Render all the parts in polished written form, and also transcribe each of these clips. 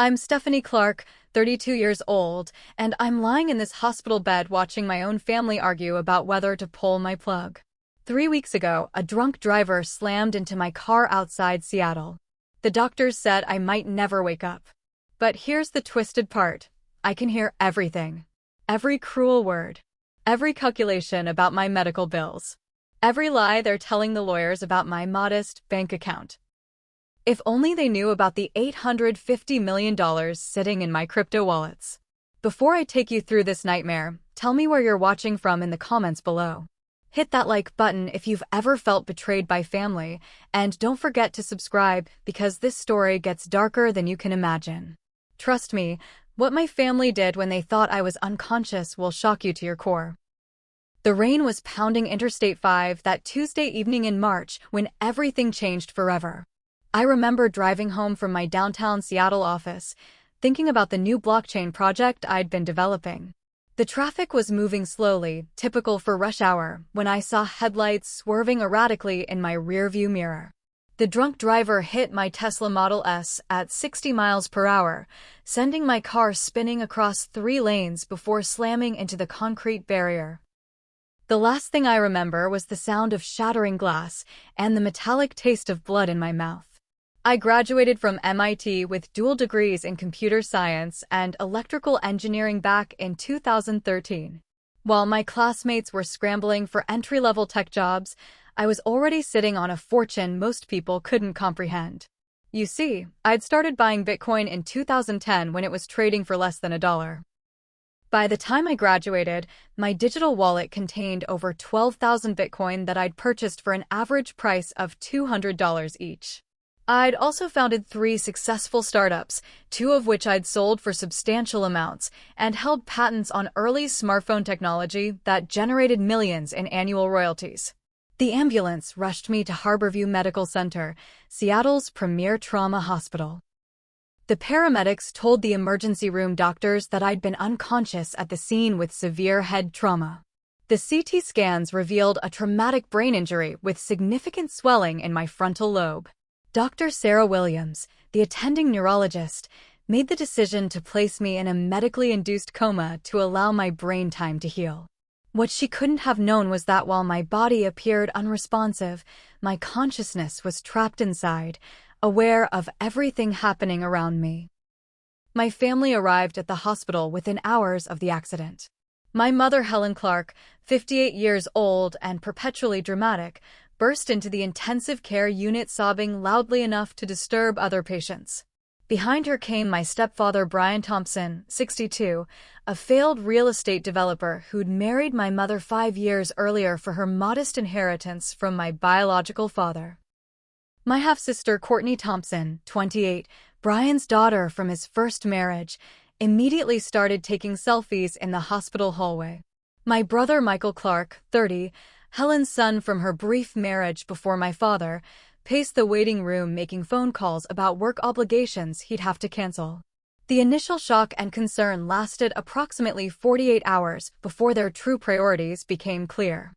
I'm Stephanie Clark, 32 years old, and I'm lying in this hospital bed watching my own family argue about whether to pull my plug. 3 weeks ago, a drunk driver slammed into my car outside Seattle. The doctors said I might never wake up. But here's the twisted part. I can hear everything. Every cruel word. Every calculation about my medical bills. Every lie they're telling the lawyers about my modest bank account. If only they knew about the $850 million sitting in my crypto wallets. Before I take you through this nightmare, tell me where you're watching from in the comments below. Hit that like button if you've ever felt betrayed by family, and don't forget to subscribe because this story gets darker than you can imagine. Trust me, what my family did when they thought I was unconscious will shock you to your core. The rain was pounding Interstate 5 that Tuesday evening in March when everything changed forever. I remember driving home from my downtown Seattle office, thinking about the new blockchain project I'd been developing. The traffic was moving slowly, typical for rush hour, when I saw headlights swerving erratically in my rearview mirror. The drunk driver hit my Tesla Model S at 60 miles per hour, sending my car spinning across 3 lanes before slamming into the concrete barrier. The last thing I remember was the sound of shattering glass and the metallic taste of blood in my mouth. I graduated from MIT with dual degrees in computer science and electrical engineering back in 2013. While my classmates were scrambling for entry-level tech jobs, I was already sitting on a fortune most people couldn't comprehend. You see, I'd started buying Bitcoin in 2010 when it was trading for less than $1. By the time I graduated, my digital wallet contained over 12,000 Bitcoin that I'd purchased for an average price of $200 each. I'd also founded 3 successful startups, 2 of which I'd sold for substantial amounts, and held patents on early smartphone technology that generated millions in annual royalties. The ambulance rushed me to Harborview Medical Center, Seattle's premier trauma hospital. The paramedics told the emergency room doctors that I'd been unconscious at the scene with severe head trauma. The CT scans revealed a traumatic brain injury with significant swelling in my frontal lobe. Dr. Sarah Williams, the attending neurologist, made the decision to place me in a medically induced coma to allow my brain time to heal. What she couldn't have known was that while my body appeared unresponsive, my consciousness was trapped inside, aware of everything happening around me. My family arrived at the hospital within hours of the accident. My mother, Helen Clark, 58 years old and perpetually dramatic, burst into the intensive care unit sobbing loudly enough to disturb other patients. Behind her came my stepfather, Brian Thompson, 62, a failed real estate developer who'd married my mother 5 years earlier for her modest inheritance from my biological father. My half-sister, Courtney Thompson, 28, Brian's daughter from his first marriage, immediately started taking selfies in the hospital hallway. My brother, Michael Clark, 30, Helen's son from her brief marriage before my father, paced the waiting room making phone calls about work obligations he'd have to cancel. The initial shock and concern lasted approximately 48 hours before their true priorities became clear.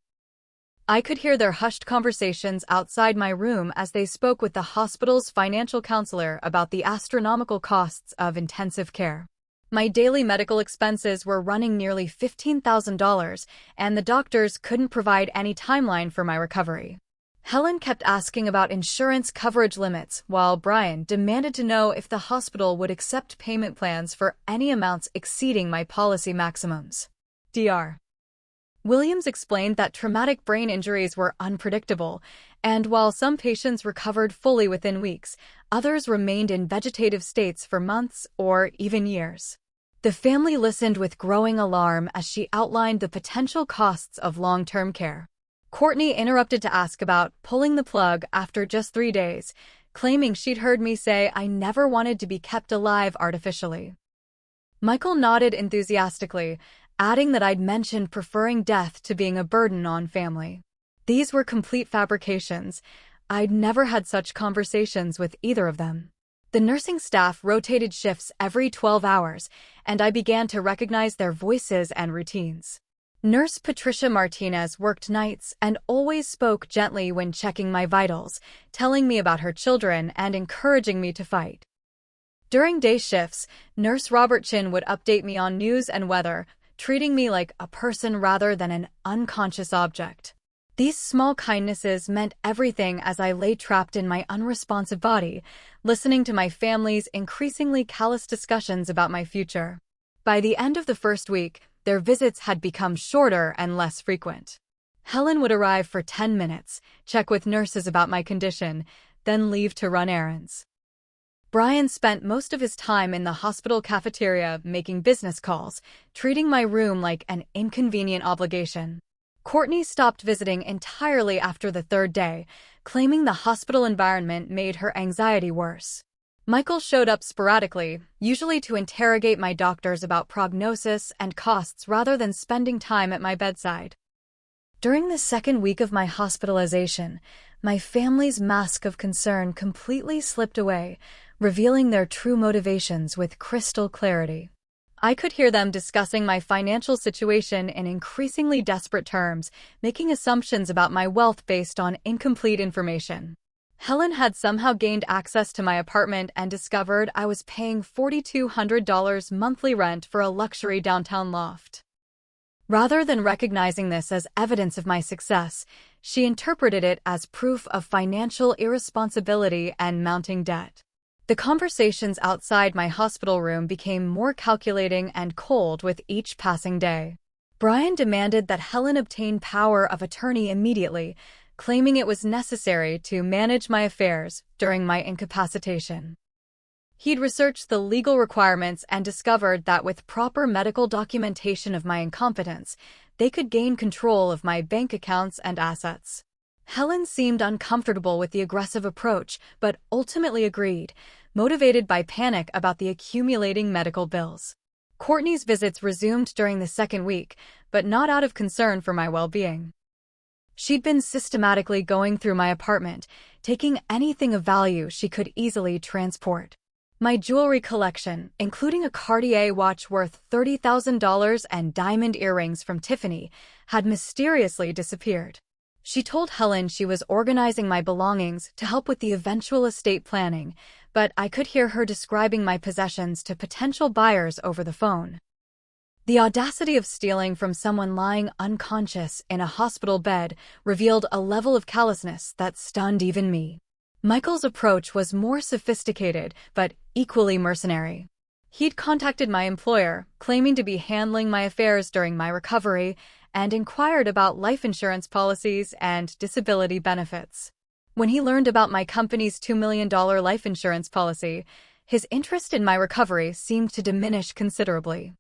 I could hear their hushed conversations outside my room as they spoke with the hospital's financial counselor about the astronomical costs of intensive care. My daily medical expenses were running nearly $15,000, and the doctors couldn't provide any timeline for my recovery. Helen kept asking about insurance coverage limits, while Brian demanded to know if the hospital would accept payment plans for any amounts exceeding my policy maximums. Dr. Williams explained that traumatic brain injuries were unpredictable, and while some patients recovered fully within weeks, others remained in vegetative states for months or even years. The family listened with growing alarm as she outlined the potential costs of long-term care. Courtney interrupted to ask about pulling the plug after just 3 days, claiming she'd heard me say I never wanted to be kept alive artificially. Michael nodded enthusiastically, adding that I'd mentioned preferring death to being a burden on family. These were complete fabrications. I'd never had such conversations with either of them. The nursing staff rotated shifts every 12 hours, and I began to recognize their voices and routines. Nurse Patricia Martinez worked nights and always spoke gently when checking my vitals, telling me about her children and encouraging me to fight. During day shifts, Nurse Robert Chin would update me on news and weather, treating me like a person rather than an unconscious object. These small kindnesses meant everything as I lay trapped in my unresponsive body, listening to my family's increasingly callous discussions about my future. By the end of the first week, their visits had become shorter and less frequent. Helen would arrive for 10 minutes, check with nurses about my condition, then leave to run errands. Brian spent most of his time in the hospital cafeteria making business calls, treating my room like an inconvenient obligation. Courtney stopped visiting entirely after the third day, claiming the hospital environment made her anxiety worse. Michael showed up sporadically, usually to interrogate my doctors about prognosis and costs rather than spending time at my bedside. During the second week of my hospitalization, my family's mask of concern completely slipped away, revealing their true motivations with crystal clarity. I could hear them discussing my financial situation in increasingly desperate terms, making assumptions about my wealth based on incomplete information. Helen had somehow gained access to my apartment and discovered I was paying $4,200 monthly rent for a luxury downtown loft. Rather than recognizing this as evidence of my success, she interpreted it as proof of financial irresponsibility and mounting debt. The conversations outside my hospital room became more calculating and cold with each passing day. Brian demanded that Helen obtain power of attorney immediately, claiming it was necessary to manage my affairs during my incapacitation. He'd researched the legal requirements and discovered that with proper medical documentation of my incompetence, they could gain control of my bank accounts and assets. Helen seemed uncomfortable with the aggressive approach, but ultimately agreed, motivated by panic about the accumulating medical bills. Courtney's visits resumed during the second week, but not out of concern for my well-being. She'd been systematically going through my apartment, taking anything of value she could easily transport. My jewelry collection, including a Cartier watch worth $30,000 and diamond earrings from Tiffany, had mysteriously disappeared. She told Helen she was organizing my belongings to help with the eventual estate planning, but I could hear her describing my possessions to potential buyers over the phone. The audacity of stealing from someone lying unconscious in a hospital bed revealed a level of callousness that stunned even me. Michael's approach was more sophisticated, but equally mercenary. He'd contacted my employer, claiming to be handling my affairs during my recovery, and inquired about life insurance policies and disability benefits. When he learned about my company's $2 million life insurance policy, his interest in my recovery seemed to diminish considerably.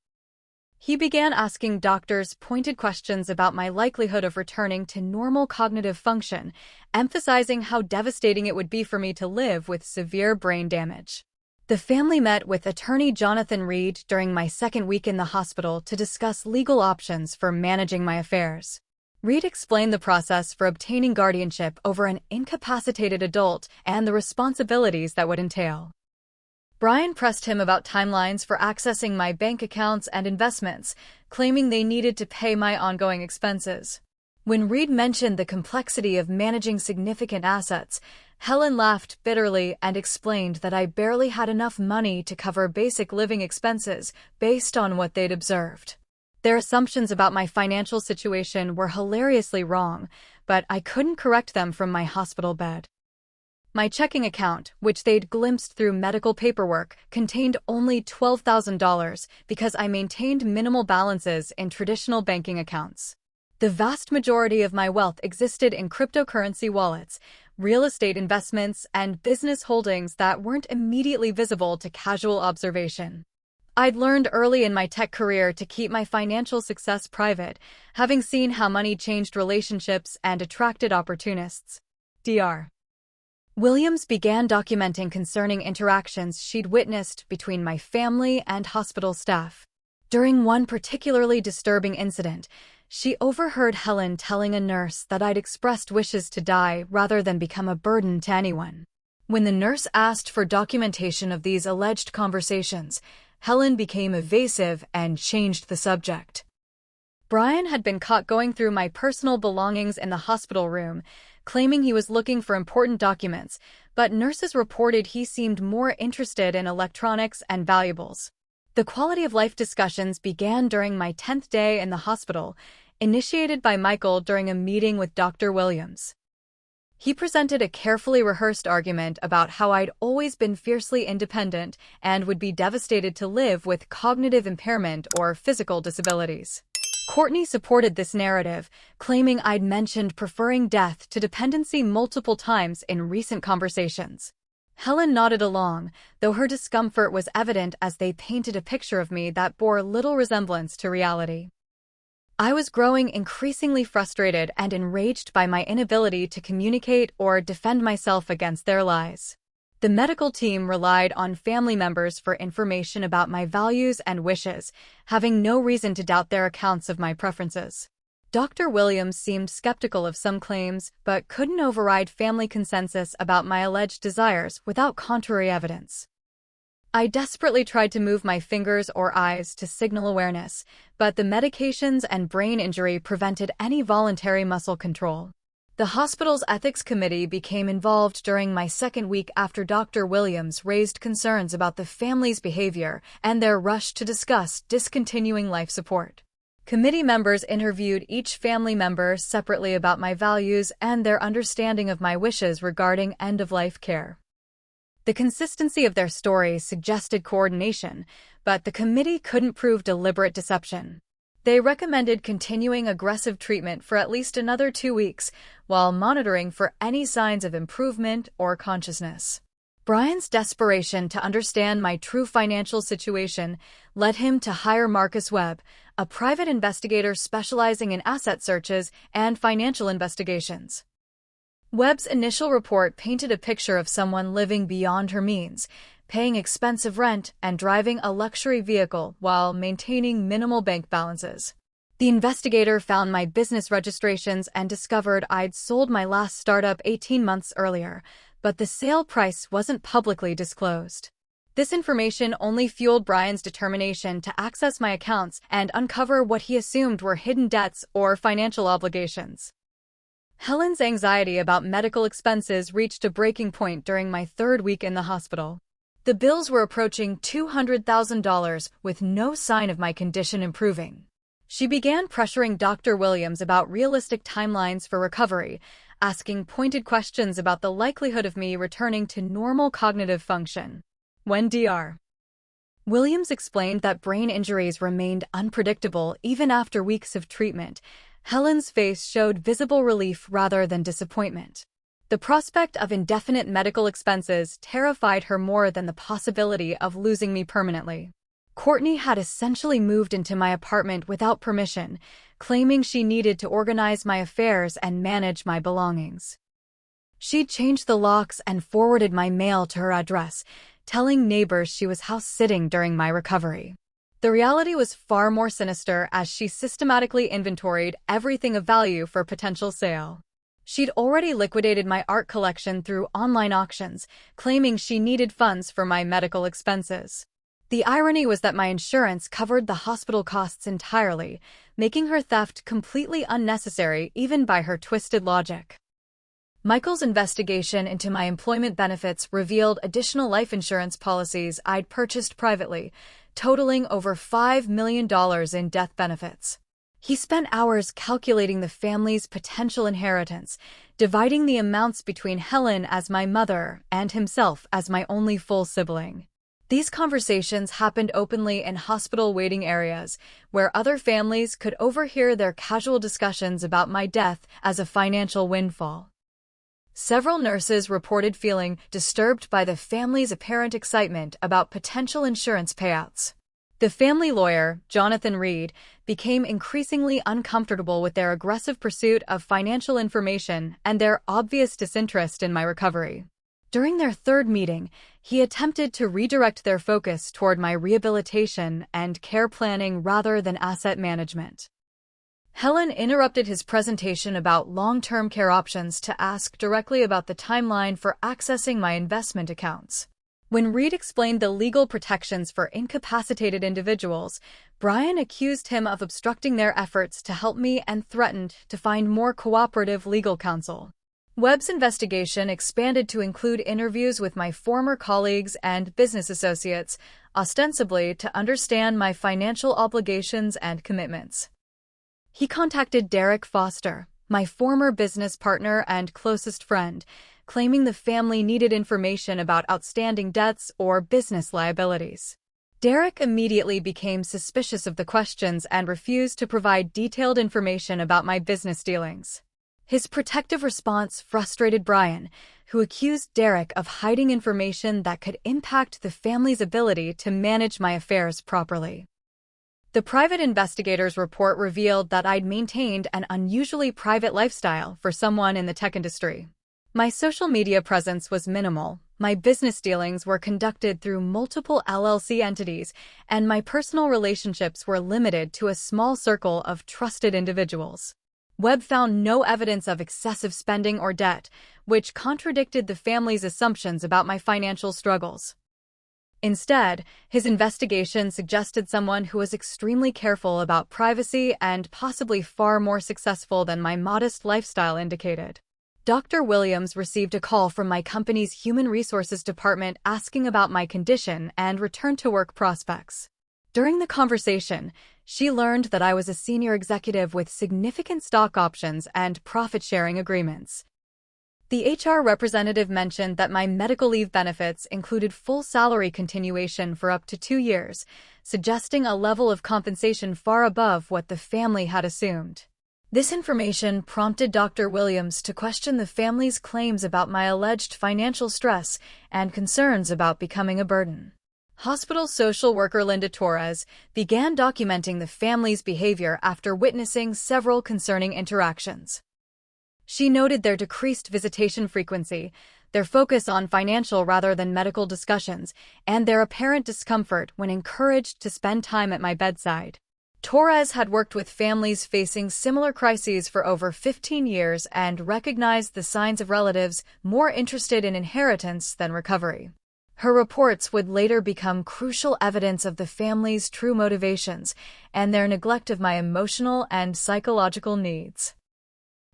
He began asking doctors pointed questions about my likelihood of returning to normal cognitive function, emphasizing how devastating it would be for me to live with severe brain damage. The family met with attorney Jonathan Reed during my second week in the hospital to discuss legal options for managing my affairs. Reed explained the process for obtaining guardianship over an incapacitated adult and the responsibilities that would entail. Brian pressed him about timelines for accessing my bank accounts and investments, claiming they needed to pay my ongoing expenses. When Reed mentioned the complexity of managing significant assets, Helen laughed bitterly and explained that I barely had enough money to cover basic living expenses based on what they'd observed. Their assumptions about my financial situation were hilariously wrong, but I couldn't correct them from my hospital bed. My checking account, which they'd glimpsed through medical paperwork, contained only $12,000 because I maintained minimal balances in traditional banking accounts. The vast majority of my wealth existed in cryptocurrency wallets, real estate investments, and business holdings that weren't immediately visible to casual observation. I'd learned early in my tech career to keep my financial success private, having seen how money changed relationships and attracted opportunists. Dr. Williams began documenting concerning interactions she'd witnessed between my family and hospital staff. During one particularly disturbing incident, she overheard Helen telling a nurse that I'd expressed wishes to die rather than become a burden to anyone. When the nurse asked for documentation of these alleged conversations, Helen became evasive and changed the subject. Brian had been caught going through my personal belongings in the hospital room, claiming he was looking for important documents, but nurses reported he seemed more interested in electronics and valuables. The quality of life discussions began during my 10th day in the hospital, initiated by Michael during a meeting with Dr. Williams. He presented a carefully rehearsed argument about how I'd always been fiercely independent and would be devastated to live with cognitive impairment or physical disabilities. Courtney supported this narrative, claiming I'd mentioned preferring death to dependency multiple times in recent conversations. Helen nodded along, though her discomfort was evident as they painted a picture of me that bore little resemblance to reality. I was growing increasingly frustrated and enraged by my inability to communicate or defend myself against their lies. The medical team relied on family members for information about my values and wishes, having no reason to doubt their accounts of my preferences. Dr. Williams seemed skeptical of some claims, but couldn't override family consensus about my alleged desires without contrary evidence. I desperately tried to move my fingers or eyes to signal awareness, but the medications and brain injury prevented any voluntary muscle control. The hospital's ethics committee became involved during my second week after Dr. Williams raised concerns about the family's behavior and their rush to discuss discontinuing life support. Committee members interviewed each family member separately about my values and their understanding of my wishes regarding end-of-life care. The consistency of their stories suggested coordination, but the committee couldn't prove deliberate deception. They recommended continuing aggressive treatment for at least another 2 weeks, while monitoring for any signs of improvement or consciousness. Brian's desperation to understand my true financial situation led him to hire Marcus Webb, a private investigator specializing in asset searches and financial investigations. Webb's initial report painted a picture of someone living beyond her means, paying expensive rent and driving a luxury vehicle while maintaining minimal bank balances. The investigator found my business registrations and discovered I'd sold my last startup 18 months earlier, but the sale price wasn't publicly disclosed. This information only fueled Brian's determination to access my accounts and uncover what he assumed were hidden debts or financial obligations. Helen's anxiety about medical expenses reached a breaking point during my 3rd week in the hospital. The bills were approaching $200,000 with no sign of my condition improving. She began pressuring Dr. Williams about realistic timelines for recovery, asking pointed questions about the likelihood of me returning to normal cognitive function. When Dr. Williams explained that brain injuries remained unpredictable even after weeks of treatment, Helen's face showed visible relief rather than disappointment. The prospect of indefinite medical expenses terrified her more than the possibility of losing me permanently. Courtney had essentially moved into my apartment without permission, claiming she needed to organize my affairs and manage my belongings. She'd changed the locks and forwarded my mail to her address, telling neighbors she was house-sitting during my recovery. The reality was far more sinister as she systematically inventoried everything of value for potential sale. She'd already liquidated my art collection through online auctions, claiming she needed funds for my medical expenses. The irony was that my insurance covered the hospital costs entirely, making her theft completely unnecessary even by her twisted logic. Michael's investigation into my employment benefits revealed additional life insurance policies I'd purchased privately, totaling over $5 million in death benefits. He spent hours calculating the family's potential inheritance, dividing the amounts between Helen as my mother and himself as my only full sibling. These conversations happened openly in hospital waiting areas, where other families could overhear their casual discussions about my death as a financial windfall. Several nurses reported feeling disturbed by the family's apparent excitement about potential insurance payouts. The family lawyer, Jonathan Reed, became increasingly uncomfortable with their aggressive pursuit of financial information and their obvious disinterest in my recovery. During their 3rd meeting, he attempted to redirect their focus toward my rehabilitation and care planning rather than asset management. Helen interrupted his presentation about long-term care options to ask directly about the timeline for accessing my investment accounts. When Reed explained the legal protections for incapacitated individuals, Brian accused him of obstructing their efforts to help me and threatened to find more cooperative legal counsel. Webb's investigation expanded to include interviews with my former colleagues and business associates, ostensibly to understand my financial obligations and commitments. He contacted Derek Foster, my former business partner and closest friend, claiming the family needed information about outstanding debts or business liabilities. Derek immediately became suspicious of the questions and refused to provide detailed information about my business dealings. His protective response frustrated Brian, who accused Derek of hiding information that could impact the family's ability to manage my affairs properly. The private investigator's report revealed that I'd maintained an unusually private lifestyle for someone in the tech industry. My social media presence was minimal, my business dealings were conducted through multiple LLC entities, and my personal relationships were limited to a small circle of trusted individuals. Webb found no evidence of excessive spending or debt, which contradicted the family's assumptions about my financial struggles. Instead, his investigation suggested someone who was extremely careful about privacy and possibly far more successful than my modest lifestyle indicated. Dr. Williams received a call from my company's human resources department asking about my condition and return-to-work prospects. During the conversation, she learned that I was a senior executive with significant stock options and profit-sharing agreements. The HR representative mentioned that my medical leave benefits included full salary continuation for up to 2 years, suggesting a level of compensation far above what the family had assumed. This information prompted Dr. Williams to question the family's claims about my alleged financial stress and concerns about becoming a burden. Hospital social worker Linda Torres began documenting the family's behavior after witnessing several concerning interactions. She noted their decreased visitation frequency, their focus on financial rather than medical discussions, and their apparent discomfort when encouraged to spend time at my bedside. Torres had worked with families facing similar crises for over 15 years and recognized the signs of relatives more interested in inheritance than recovery. Her reports would later become crucial evidence of the family's true motivations and their neglect of my emotional and psychological needs.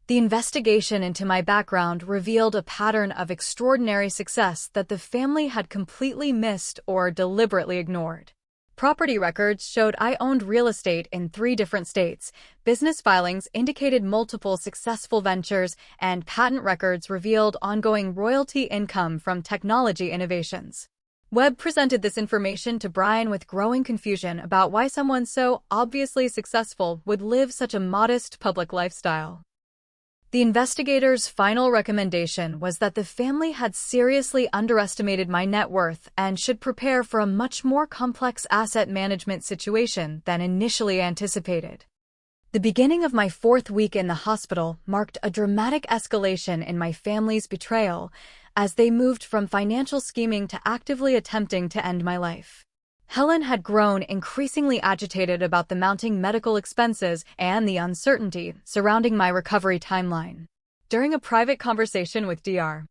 The investigation into my background revealed a pattern of extraordinary success that the family had completely missed or deliberately ignored. Property records showed I owned real estate in 3 different states, business filings indicated multiple successful ventures, and patent records revealed ongoing royalty income from technology innovations. Webb presented this information to Brian with growing confusion about why someone so obviously successful would live such a modest public lifestyle. The investigator's final recommendation was that the family had seriously underestimated my net worth and should prepare for a much more complex asset management situation than initially anticipated. The beginning of my 4th week in the hospital marked a dramatic escalation in my family's betrayal as they moved from financial scheming to actively attempting to end my life. Helen had grown increasingly agitated about the mounting medical expenses and the uncertainty surrounding my recovery timeline. During a private conversation with Dr.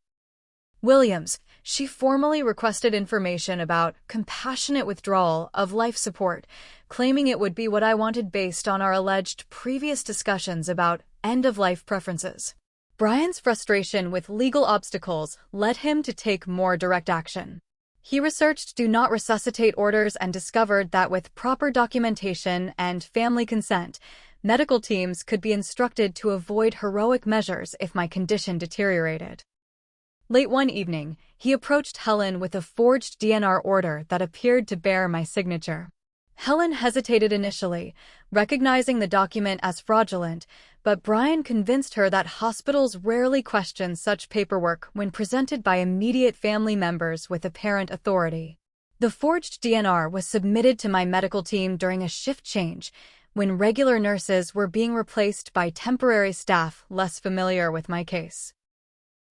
Williams, she formally requested information about compassionate withdrawal of life support, claiming it would be what I wanted based on our alleged previous discussions about end-of-life preferences. Brian's frustration with legal obstacles led him to take more direct action. He researched do not resuscitate orders and discovered that with proper documentation and family consent, medical teams could be instructed to avoid heroic measures if my condition deteriorated. Late one evening, he approached Helen with a forged DNR order that appeared to bear my signature. Helen hesitated initially, recognizing the document as fraudulent, but Brian convinced her that hospitals rarely question such paperwork when presented by immediate family members with apparent authority. The forged DNR was submitted to my medical team during a shift change, when regular nurses were being replaced by temporary staff less familiar with my case.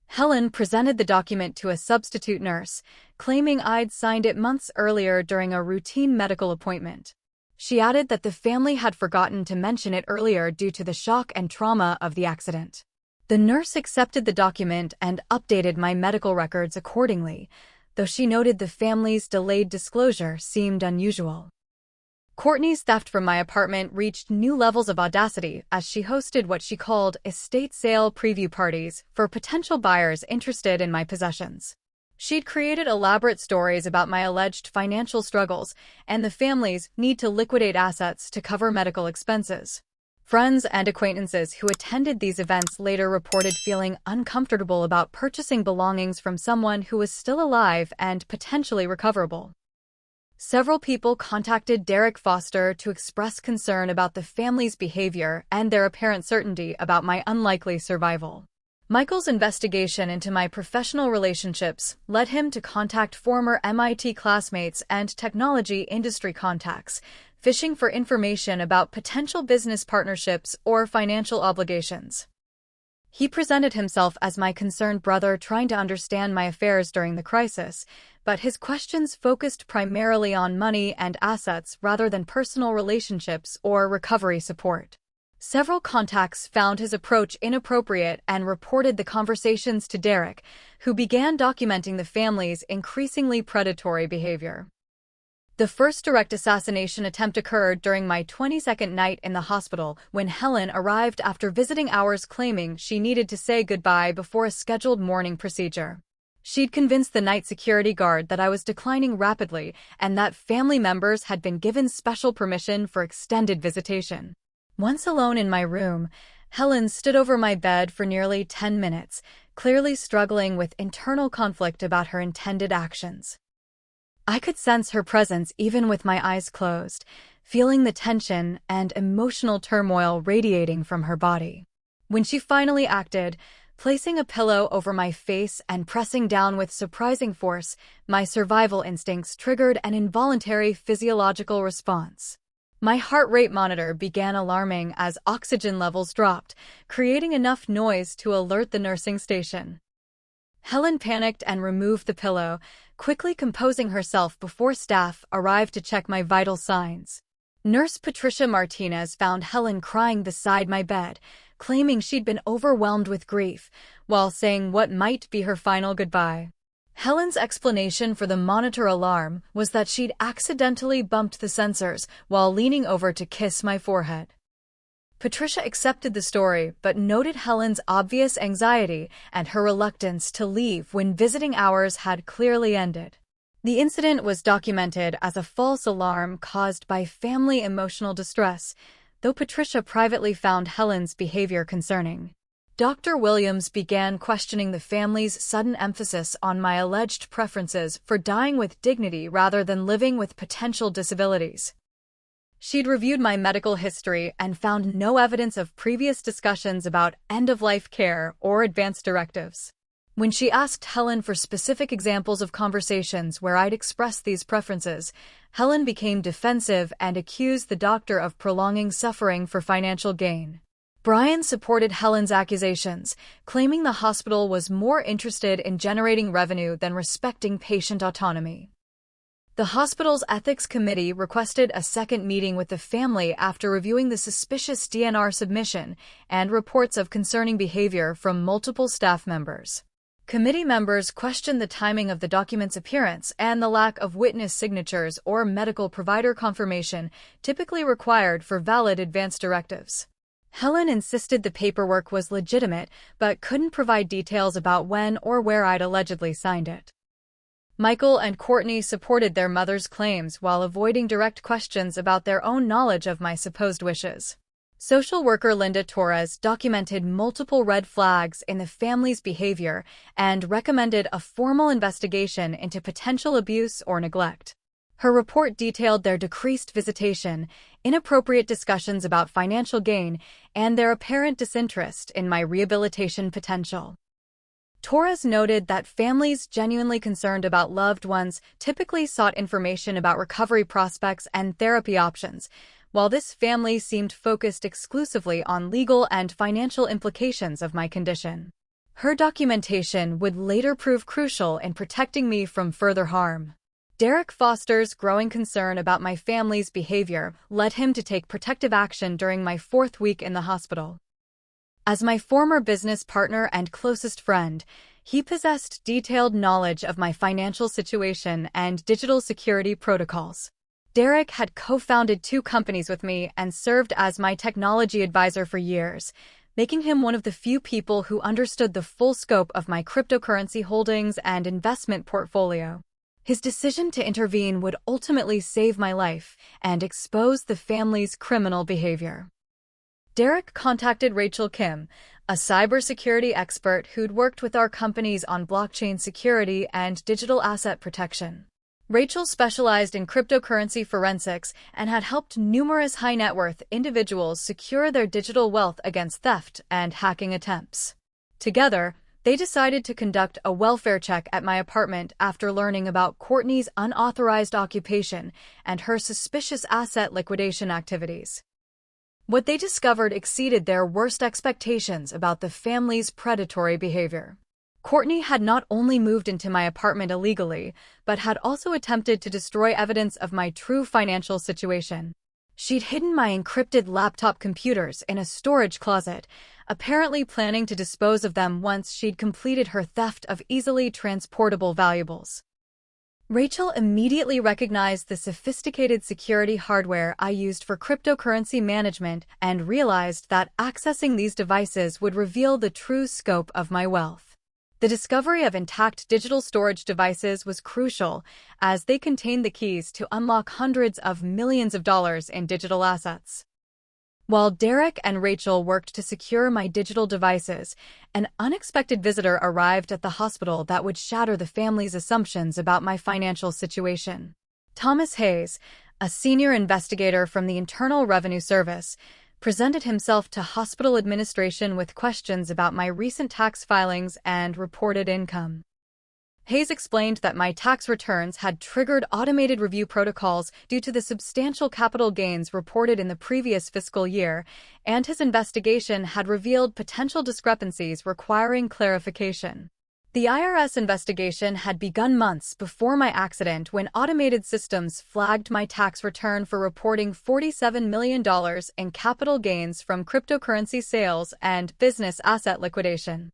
Helen presented the document to a substitute nurse, claiming I'd signed it months earlier during a routine medical appointment. She added that the family had forgotten to mention it earlier due to the shock and trauma of the accident. The nurse accepted the document and updated my medical records accordingly, though she noted the family's delayed disclosure seemed unusual. Courtney's theft from my apartment reached new levels of audacity as she hosted what she called estate sale preview parties for potential buyers interested in my possessions. She'd created elaborate stories about my alleged financial struggles and the family's need to liquidate assets to cover medical expenses. Friends and acquaintances who attended these events later reported feeling uncomfortable about purchasing belongings from someone who was still alive and potentially recoverable. Several people contacted Derek Foster to express concern about the family's behavior and their apparent certainty about my unlikely survival. Michael's investigation into my professional relationships led him to contact former MIT classmates and technology industry contacts, fishing for information about potential business partnerships or financial obligations. He presented himself as my concerned brother trying to understand my affairs during the crisis, but his questions focused primarily on money and assets rather than personal relationships or recovery support. Several contacts found his approach inappropriate and reported the conversations to Derek, who began documenting the family's increasingly predatory behavior. The first direct assassination attempt occurred during my 22nd night in the hospital when Helen arrived after visiting hours claiming she needed to say goodbye before a scheduled morning procedure. She'd convinced the night security guard that I was declining rapidly and that family members had been given special permission for extended visitation. Once alone in my room, Helen stood over my bed for nearly 10 minutes, clearly struggling with internal conflict about her intended actions. I could sense her presence even with my eyes closed, feeling the tension and emotional turmoil radiating from her body. When she finally acted, placing a pillow over my face and pressing down with surprising force, my survival instincts triggered an involuntary physiological response. My heart rate monitor began alarming as oxygen levels dropped, creating enough noise to alert the nursing station. Helen panicked and removed the pillow, quickly composing herself before staff arrived to check my vital signs. Nurse Patricia Martinez found Helen crying beside my bed, claiming she'd been overwhelmed with grief, while saying what might be her final goodbye. Helen's explanation for the monitor alarm was that she'd accidentally bumped the sensors while leaning over to kiss my forehead. Patricia accepted the story but noted Helen's obvious anxiety and her reluctance to leave when visiting hours had clearly ended. The incident was documented as a false alarm caused by family emotional distress, though Patricia privately found Helen's behavior concerning. Dr. Williams began questioning the family's sudden emphasis on my alleged preferences for dying with dignity rather than living with potential disabilities. She'd reviewed my medical history and found no evidence of previous discussions about end-of-life care or advance directives. When she asked Helen for specific examples of conversations where I'd expressed these preferences, Helen became defensive and accused the doctor of prolonging suffering for financial gain. Brian supported Helen's accusations, claiming the hospital was more interested in generating revenue than respecting patient autonomy. The hospital's ethics committee requested a second meeting with the family after reviewing the suspicious DNR submission and reports of concerning behavior from multiple staff members. Committee members questioned the timing of the document's appearance and the lack of witness signatures or medical provider confirmation typically required for valid advance directives. Helen insisted the paperwork was legitimate but couldn't provide details about when or where I'd allegedly signed it. Michael and Courtney supported their mother's claims while avoiding direct questions about their own knowledge of my supposed wishes. Social worker Linda Torres documented multiple red flags in the family's behavior and recommended a formal investigation into potential abuse or neglect. Her report detailed their decreased visitation, inappropriate discussions about financial gain, and their apparent disinterest in my rehabilitation potential. Torres noted that families genuinely concerned about loved ones typically sought information about recovery prospects and therapy options, while this family seemed focused exclusively on legal and financial implications of my condition. Her documentation would later prove crucial in protecting me from further harm. Derek Foster's growing concern about my family's behavior led him to take protective action during my 4th week in the hospital. As my former business partner and closest friend, he possessed detailed knowledge of my financial situation and digital security protocols. Derek had co-founded 2 companies with me and served as my technology advisor for years, making him one of the few people who understood the full scope of my cryptocurrency holdings and investment portfolio. His decision to intervene would ultimately save my life and expose the family's criminal behavior. Derek contacted Rachel Kim, a cybersecurity expert who'd worked with our companies on blockchain security and digital asset protection. Rachel specialized in cryptocurrency forensics and had helped numerous high-net-worth individuals secure their digital wealth against theft and hacking attempts. Together, they decided to conduct a welfare check at my apartment after learning about Courtney's unauthorized occupation and her suspicious asset liquidation activities. What they discovered exceeded their worst expectations about the family's predatory behavior. Courtney had not only moved into my apartment illegally, but had also attempted to destroy evidence of my true financial situation. She'd hidden my encrypted laptop computers in a storage closet, apparently planning to dispose of them once she'd completed her theft of easily transportable valuables. Rachel immediately recognized the sophisticated security hardware I used for cryptocurrency management and realized that accessing these devices would reveal the true scope of my wealth. The discovery of intact digital storage devices was crucial, as they contained the keys to unlock hundreds of millions of dollars in digital assets. While Derek and Rachel worked to secure my digital devices, an unexpected visitor arrived at the hospital that would shatter the family's assumptions about my financial situation. Thomas Hayes, a senior investigator from the Internal Revenue Service, presented himself to hospital administration with questions about my recent tax filings and reported income. Hayes explained that my tax returns had triggered automated review protocols due to the substantial capital gains reported in the previous fiscal year, and his investigation had revealed potential discrepancies requiring clarification. The IRS investigation had begun months before my accident when automated systems flagged my tax return for reporting $47 million in capital gains from cryptocurrency sales and business asset liquidation.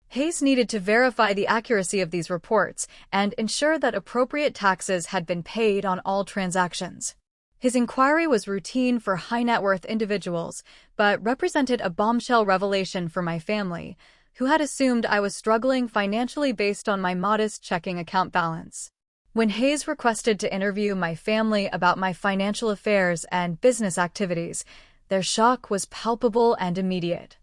Hayes needed to verify the accuracy of these reports and ensure that appropriate taxes had been paid on all transactions. His inquiry was routine for high-net-worth individuals, but represented a bombshell revelation for my family, who had assumed I was struggling financially based on my modest checking account balance. When Hayes requested to interview my family about my financial affairs and business activities, their shock was palpable and immediate.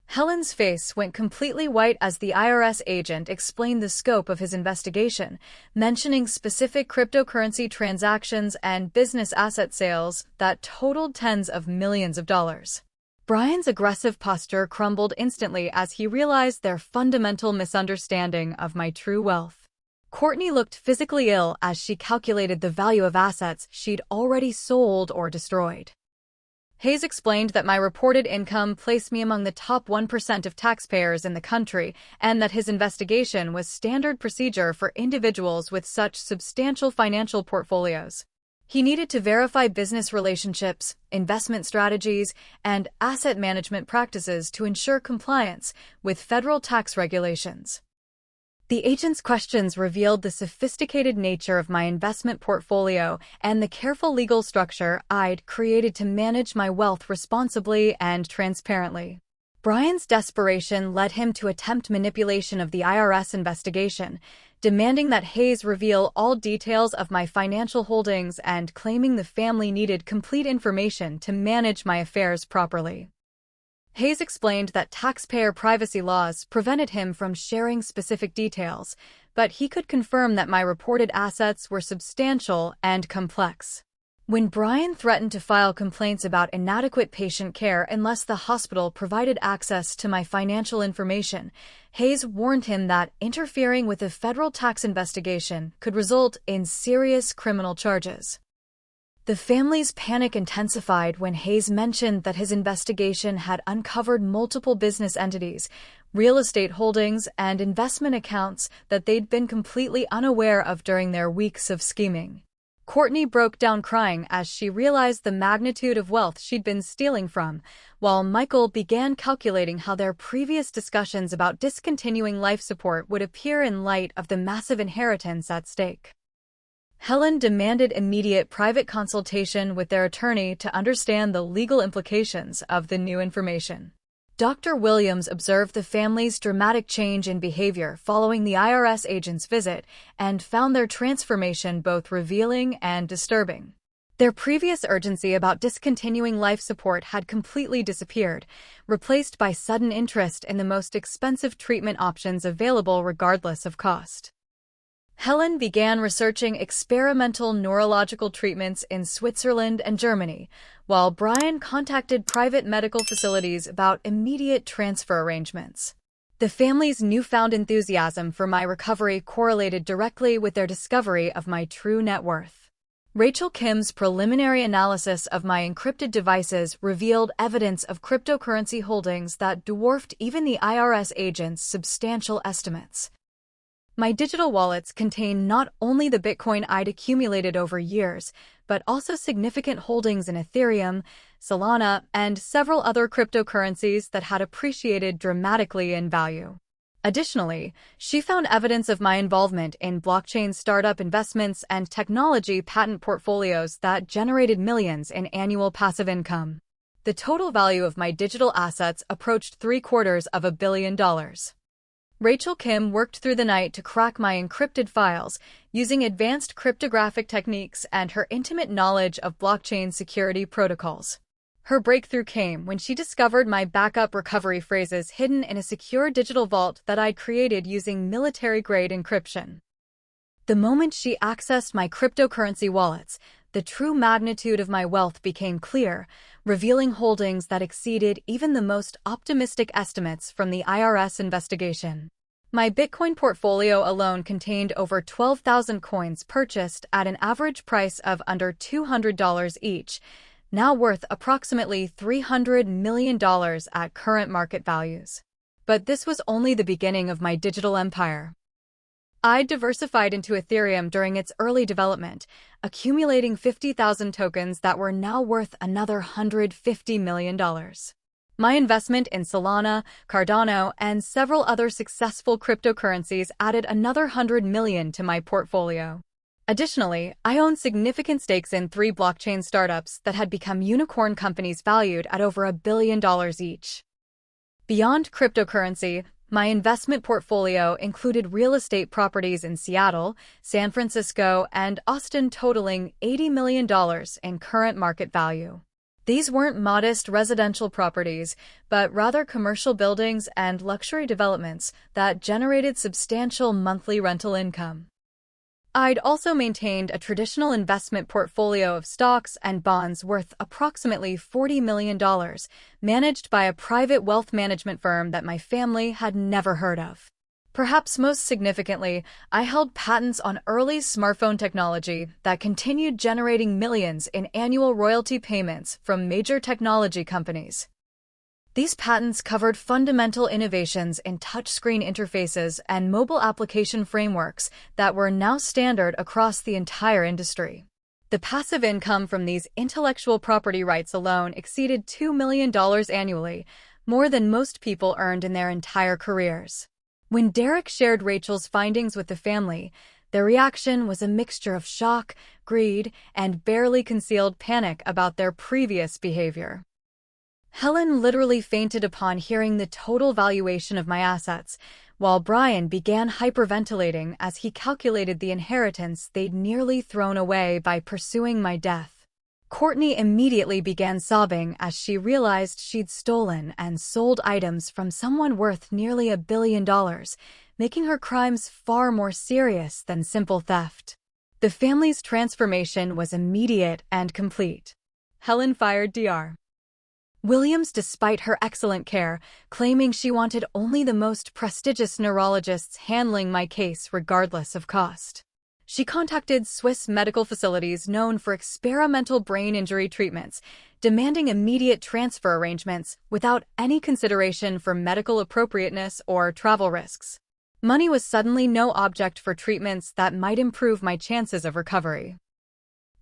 Helen's face went completely white as the IRS agent explained the scope of his investigation, mentioning specific cryptocurrency transactions and business asset sales that totaled tens of millions of dollars. Brian's aggressive posture crumbled instantly as he realized their fundamental misunderstanding of my true wealth. Courtney looked physically ill as she calculated the value of assets she'd already sold or destroyed. Hayes explained that my reported income placed me among the top 1% of taxpayers in the country and that his investigation was standard procedure for individuals with such substantial financial portfolios. He needed to verify business relationships, investment strategies, and asset management practices to ensure compliance with federal tax regulations. The agent's questions revealed the sophisticated nature of my investment portfolio and the careful legal structure I'd created to manage my wealth responsibly and transparently. Brian's desperation led him to attempt manipulation of the IRS investigation, demanding that Hayes reveal all details of my financial holdings and claiming the family needed complete information to manage my affairs properly. Hayes explained that taxpayer privacy laws prevented him from sharing specific details, but he could confirm that my reported assets were substantial and complex. When Brian threatened to file complaints about inadequate patient care unless the hospital provided access to my financial information, Hayes warned him that interfering with a federal tax investigation could result in serious criminal charges. The family's panic intensified when Hayes mentioned that his investigation had uncovered multiple business entities, real estate holdings, and investment accounts that they'd been completely unaware of during their weeks of scheming. Courtney broke down crying as she realized the magnitude of wealth she'd been stealing from, while Michael began calculating how their previous discussions about discontinuing life support would appear in light of the massive inheritance at stake. Helen demanded immediate private consultation with their attorney to understand the legal implications of the new information. Dr. Williams observed the family's dramatic change in behavior following the IRS agent's visit and found their transformation both revealing and disturbing. Their previous urgency about discontinuing life support had completely disappeared, replaced by sudden interest in the most expensive treatment options available regardless of cost. Helen began researching experimental neurological treatments in Switzerland and Germany, while Brian contacted private medical facilities about immediate transfer arrangements. The family's newfound enthusiasm for my recovery correlated directly with their discovery of my true net worth. Rachel Kim's preliminary analysis of my encrypted devices revealed evidence of cryptocurrency holdings that dwarfed even the IRS agent's substantial estimates. My digital wallets contain not only the Bitcoin I'd accumulated over years, but also significant holdings in Ethereum, Solana, and several other cryptocurrencies that had appreciated dramatically in value. Additionally, she found evidence of my involvement in blockchain startup investments and technology patent portfolios that generated millions in annual passive income. The total value of my digital assets approached $750 million. Rachel Kim worked through the night to crack my encrypted files, using advanced cryptographic techniques and her intimate knowledge of blockchain security protocols. Her breakthrough came when she discovered my backup recovery phrases hidden in a secure digital vault that I'd created using military-grade encryption. The moment she accessed my cryptocurrency wallets, the true magnitude of my wealth became clear, revealing holdings that exceeded even the most optimistic estimates from the IRS investigation. My Bitcoin portfolio alone contained over 12,000 coins purchased at an average price of under $200 each, now worth approximately $300 million at current market values. But this was only the beginning of my digital empire. I diversified into Ethereum during its early development, accumulating 50,000 tokens that were now worth another $150 million. My investment in Solana, Cardano, and several other successful cryptocurrencies added another $100 million to my portfolio. Additionally, I own significant stakes in 3 blockchain startups that had become unicorn companies valued at over $1 billion each. Beyond cryptocurrency, my investment portfolio included real estate properties in Seattle, San Francisco, and Austin totaling $80 million in current market value. These weren't modest residential properties, but rather commercial buildings and luxury developments that generated substantial monthly rental income. I'd also maintained a traditional investment portfolio of stocks and bonds worth approximately $40 million, managed by a private wealth management firm that my family had never heard of. Perhaps most significantly, I held patents on early smartphone technology that continued generating millions in annual royalty payments from major technology companies. These patents covered fundamental innovations in touchscreen interfaces and mobile application frameworks that were now standard across the entire industry. The passive income from these intellectual property rights alone exceeded $2 million annually, more than most people earned in their entire careers. When Derek shared Rachel's findings with the family, their reaction was a mixture of shock, greed, and barely concealed panic about their previous behavior. Helen literally fainted upon hearing the total valuation of my assets, while Brian began hyperventilating as he calculated the inheritance they'd nearly thrown away by pursuing my death. Courtney immediately began sobbing as she realized she'd stolen and sold items from someone worth nearly $1 billion, making her crimes far more serious than simple theft. The family's transformation was immediate and complete. Helen fired Dr. Williams despite her excellent care, claiming she wanted only the most prestigious neurologists handling my case regardless of cost. She contacted Swiss medical facilities known for experimental brain injury treatments, demanding immediate transfer arrangements without any consideration for medical appropriateness or travel risks. Money was suddenly no object for treatments that might improve my chances of recovery.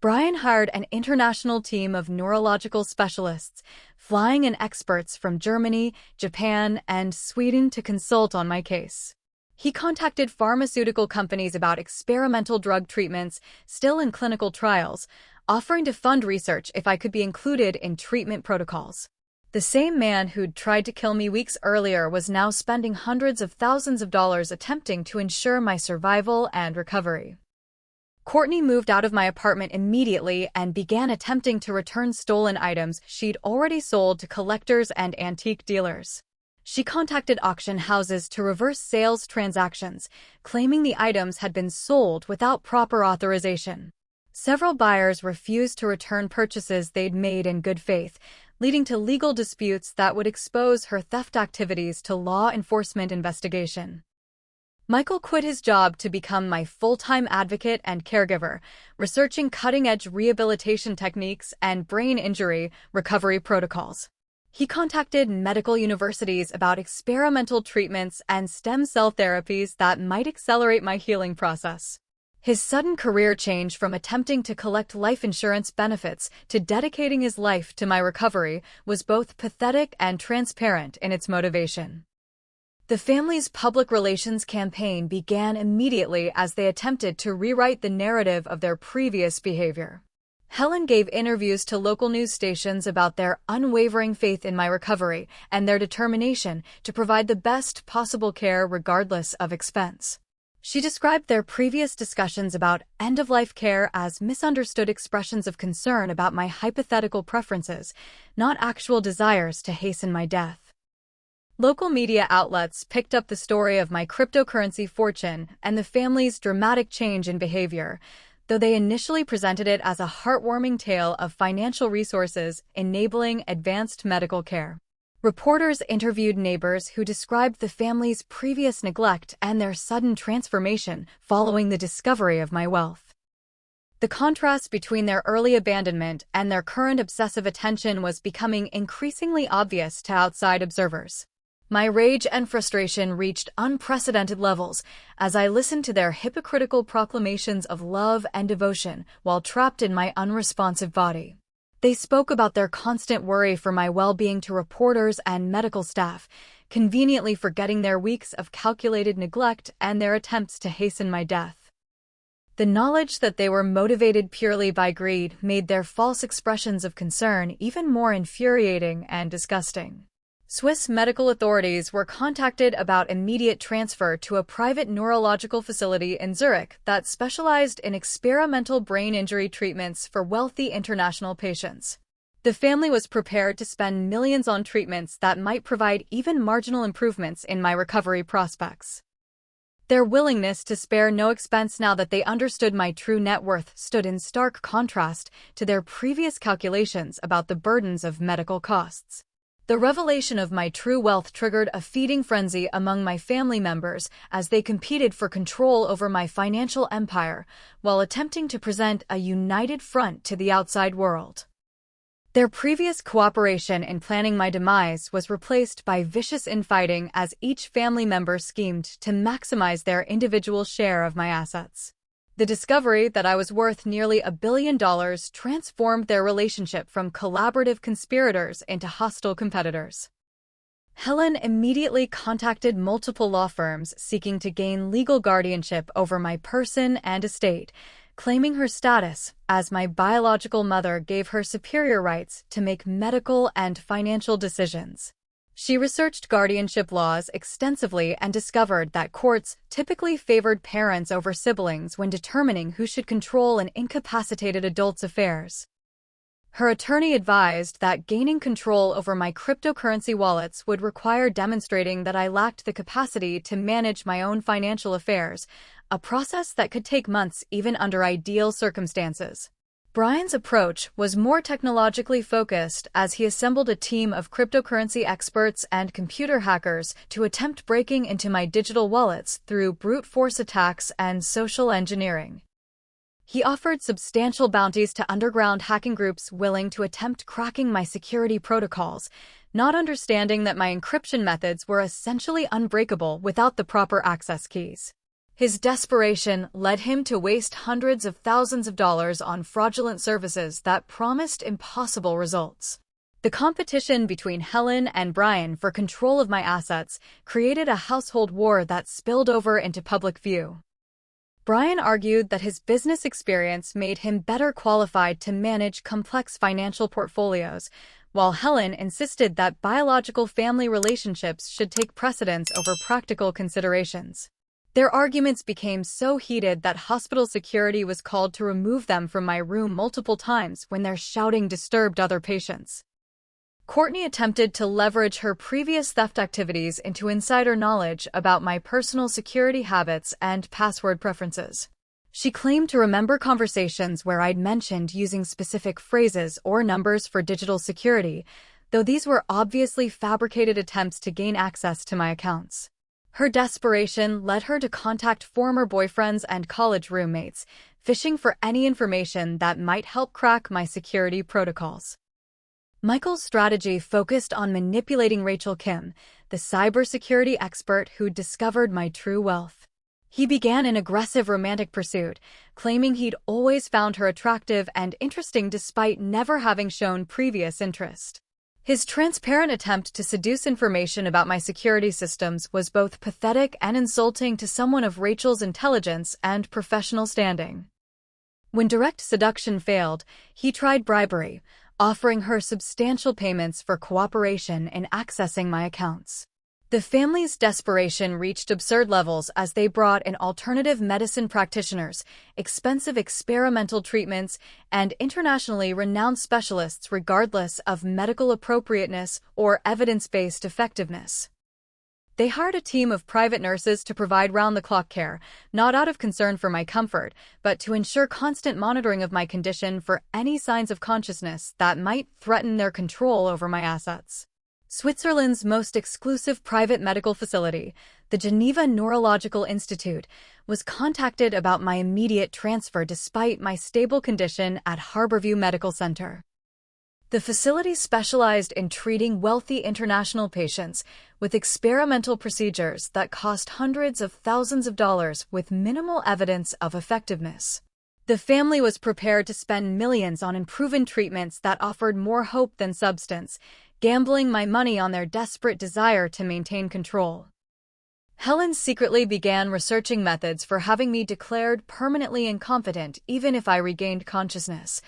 Brian hired an international team of neurological specialists, flying in experts from Germany, Japan, and Sweden to consult on my case. He contacted pharmaceutical companies about experimental drug treatments still in clinical trials, offering to fund research if I could be included in treatment protocols. The same man who'd tried to kill me weeks earlier was now spending hundreds of thousands of dollars attempting to ensure my survival and recovery. Courtney moved out of my apartment immediately and began attempting to return stolen items she'd already sold to collectors and antique dealers. She contacted auction houses to reverse sales transactions, claiming the items had been sold without proper authorization. Several buyers refused to return purchases they'd made in good faith, leading to legal disputes that would expose her theft activities to law enforcement investigation. Michael quit his job to become my full-time advocate and caregiver, researching cutting-edge rehabilitation techniques and brain injury recovery protocols. He contacted medical universities about experimental treatments and stem cell therapies that might accelerate my healing process. His sudden career change from attempting to collect life insurance benefits to dedicating his life to my recovery was both pathetic and transparent in its motivation. The family's public relations campaign began immediately as they attempted to rewrite the narrative of their previous behavior. Helen gave interviews to local news stations about their unwavering faith in my recovery and their determination to provide the best possible care regardless of expense. She described their previous discussions about end-of-life care as misunderstood expressions of concern about my hypothetical preferences, not actual desires to hasten my death. Local media outlets picked up the story of my cryptocurrency fortune and the family's dramatic change in behavior, though they initially presented it as a heartwarming tale of financial resources enabling advanced medical care. Reporters interviewed neighbors who described the family's previous neglect and their sudden transformation following the discovery of my wealth. The contrast between their early abandonment and their current obsessive attention was becoming increasingly obvious to outside observers. My rage and frustration reached unprecedented levels as I listened to their hypocritical proclamations of love and devotion while trapped in my unresponsive body. They spoke about their constant worry for my well-being to reporters and medical staff, conveniently forgetting their weeks of calculated neglect and their attempts to hasten my death. The knowledge that they were motivated purely by greed made their false expressions of concern even more infuriating and disgusting. Swiss medical authorities were contacted about immediate transfer to a private neurological facility in Zurich that specialized in experimental brain injury treatments for wealthy international patients. The family was prepared to spend millions on treatments that might provide even marginal improvements in my recovery prospects. Their willingness to spare no expense now that they understood my true net worth stood in stark contrast to their previous calculations about the burdens of medical costs. The revelation of my true wealth triggered a feeding frenzy among my family members as they competed for control over my financial empire while attempting to present a united front to the outside world. Their previous cooperation in planning my demise was replaced by vicious infighting as each family member schemed to maximize their individual share of my assets. The discovery that I was worth nearly $1 billion transformed their relationship from collaborative conspirators into hostile competitors. Helen immediately contacted multiple law firms seeking to gain legal guardianship over my person and estate, claiming her status as my biological mother gave her superior rights to make medical and financial decisions. She researched guardianship laws extensively and discovered that courts typically favored parents over siblings when determining who should control an incapacitated adult's affairs. Her attorney advised that gaining control over my cryptocurrency wallets would require demonstrating that I lacked the capacity to manage my own financial affairs, a process that could take months even under ideal circumstances. Brian's approach was more technologically focused as he assembled a team of cryptocurrency experts and computer hackers to attempt breaking into my digital wallets through brute force attacks and social engineering. He offered substantial bounties to underground hacking groups willing to attempt cracking my security protocols, not understanding that my encryption methods were essentially unbreakable without the proper access keys. His desperation led him to waste hundreds of thousands of dollars on fraudulent services that promised impossible results. The competition between Helen and Brian for control of my assets created a household war that spilled over into public view. Brian argued that his business experience made him better qualified to manage complex financial portfolios, while Helen insisted that biological family relationships should take precedence over practical considerations. Their arguments became so heated that hospital security was called to remove them from my room multiple times when their shouting disturbed other patients. Courtney attempted to leverage her previous theft activities into insider knowledge about my personal security habits and password preferences. She claimed to remember conversations where I'd mentioned using specific phrases or numbers for digital security, though these were obviously fabricated attempts to gain access to my accounts. Her desperation led her to contact former boyfriends and college roommates, fishing for any information that might help crack my security protocols. Michael's strategy focused on manipulating Rachel Kim, the cybersecurity expert who discovered my true wealth. He began an aggressive romantic pursuit, claiming he'd always found her attractive and interesting despite never having shown previous interest. His transparent attempt to seduce information about my security systems was both pathetic and insulting to someone of Rachel's intelligence and professional standing. When direct seduction failed, he tried bribery, offering her substantial payments for cooperation in accessing my accounts. The family's desperation reached absurd levels as they brought in alternative medicine practitioners, expensive experimental treatments, and internationally renowned specialists regardless of medical appropriateness or evidence-based effectiveness. They hired a team of private nurses to provide round-the-clock care, not out of concern for my comfort, but to ensure constant monitoring of my condition for any signs of consciousness that might threaten their control over my assets. Switzerland's most exclusive private medical facility, the Geneva Neurological Institute, was contacted about my immediate transfer despite my stable condition at Harborview Medical Center. The facility specialized in treating wealthy international patients with experimental procedures that cost hundreds of thousands of dollars with minimal evidence of effectiveness. The family was prepared to spend millions on unproven treatments that offered more hope than substance, gambling my money on their desperate desire to maintain control. Helen secretly began researching methods for having me declared permanently incompetent even if I regained consciousness,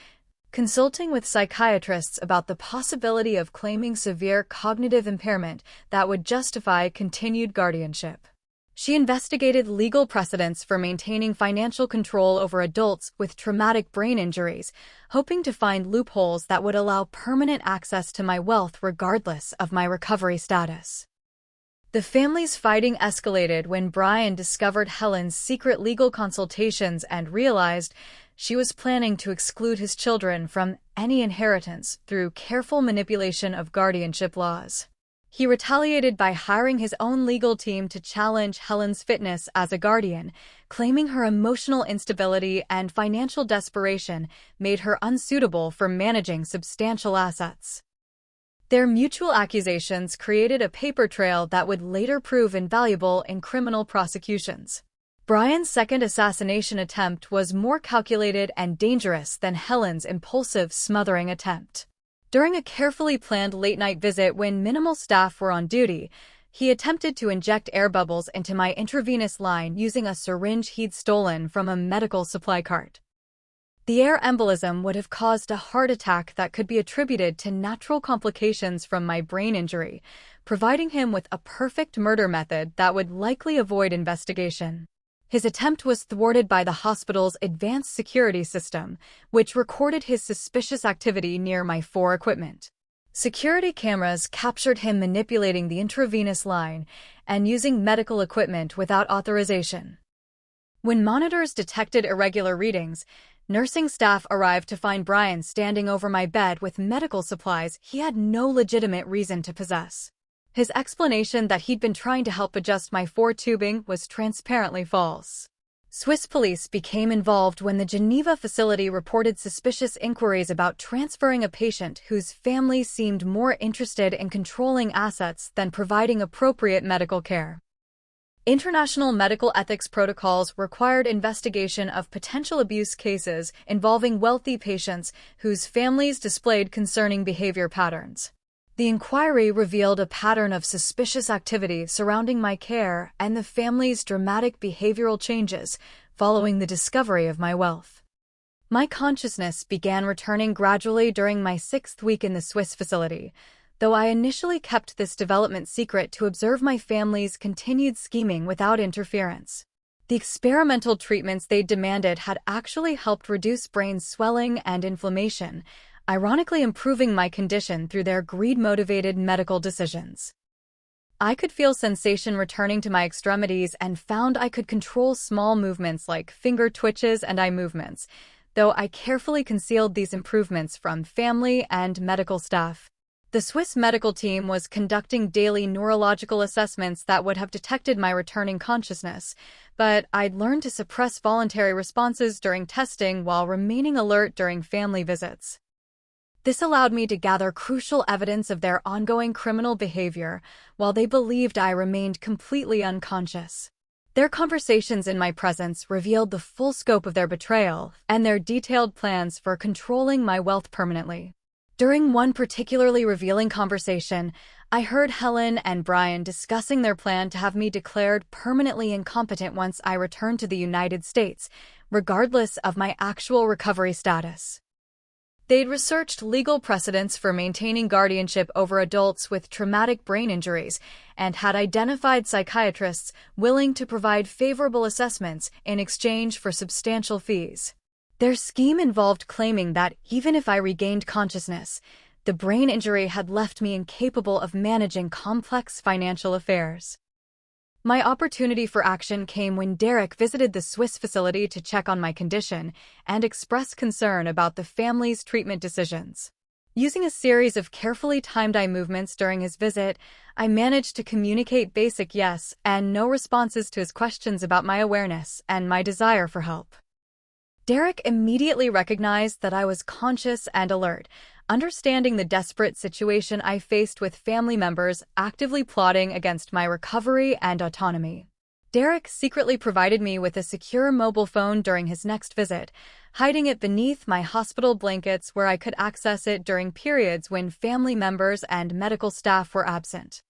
consulting with psychiatrists about the possibility of claiming severe cognitive impairment that would justify continued guardianship. She investigated legal precedents for maintaining financial control over adults with traumatic brain injuries, hoping to find loopholes that would allow permanent access to my wealth regardless of my recovery status. The family's fighting escalated when Brian discovered Helen's secret legal consultations and realized she was planning to exclude his children from any inheritance through careful manipulation of guardianship laws. He retaliated by hiring his own legal team to challenge Helen's fitness as a guardian, claiming her emotional instability and financial desperation made her unsuitable for managing substantial assets. Their mutual accusations created a paper trail that would later prove invaluable in criminal prosecutions. Brian's second assassination attempt was more calculated and dangerous than Helen's impulsive smothering attempt. During a carefully planned late-night visit when minimal staff were on duty, he attempted to inject air bubbles into my intravenous line using a syringe he'd stolen from a medical supply cart. The air embolism would have caused a heart attack that could be attributed to natural complications from my brain injury, providing him with a perfect murder method that would likely avoid investigation. His attempt was thwarted by the hospital's advanced security system, which recorded his suspicious activity near my equipment. Security cameras captured him manipulating the intravenous line and using medical equipment without authorization. When monitors detected irregular readings, nursing staff arrived to find Brian standing over my bed with medical supplies he had no legitimate reason to possess. His explanation that he'd been trying to help adjust my tubing was transparently false. Swiss police became involved when the Geneva facility reported suspicious inquiries about transferring a patient whose family seemed more interested in controlling assets than providing appropriate medical care. International medical ethics protocols required investigation of potential abuse cases involving wealthy patients whose families displayed concerning behavior patterns. The inquiry revealed a pattern of suspicious activity surrounding my care and the family's dramatic behavioral changes following the discovery of my wealth. My consciousness began returning gradually during my 6th week in the Swiss facility, though I initially kept this development secret to observe my family's continued scheming without interference. The experimental treatments they demanded had actually helped reduce brain swelling and inflammation, ironically improving my condition through their greed-motivated medical decisions. I could feel sensation returning to my extremities and found I could control small movements like finger twitches and eye movements, though I carefully concealed these improvements from family and medical staff. The Swiss medical team was conducting daily neurological assessments that would have detected my returning consciousness, but I'd learned to suppress voluntary responses during testing while remaining alert during family visits. This allowed me to gather crucial evidence of their ongoing criminal behavior while they believed I remained completely unconscious. Their conversations in my presence revealed the full scope of their betrayal and their detailed plans for controlling my wealth permanently. During one particularly revealing conversation, I heard Helen and Brian discussing their plan to have me declared permanently incompetent once I returned to the United States, regardless of my actual recovery status. They'd researched legal precedents for maintaining guardianship over adults with traumatic brain injuries and had identified psychiatrists willing to provide favorable assessments in exchange for substantial fees. Their scheme involved claiming that even if I regained consciousness, the brain injury had left me incapable of managing complex financial affairs. My opportunity for action came when Derek visited the Swiss facility to check on my condition and express concern about the family's treatment decisions. Using a series of carefully timed eye movements during his visit, I managed to communicate basic yes and no responses to his questions about my awareness and my desire for help. Derek immediately recognized that I was conscious and alert, understanding the desperate situation I faced with family members actively plotting against my recovery and autonomy. Derek secretly provided me with a secure mobile phone during his next visit, hiding it beneath my hospital blankets where I could access it during periods when family members and medical staff were absent.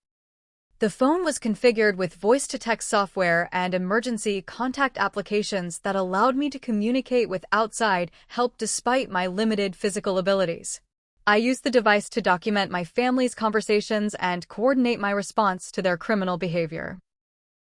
The phone was configured with voice-to-text software and emergency contact applications that allowed me to communicate with outside help despite my limited physical abilities. I used the device to document my family's conversations and coordinate my response to their criminal behavior.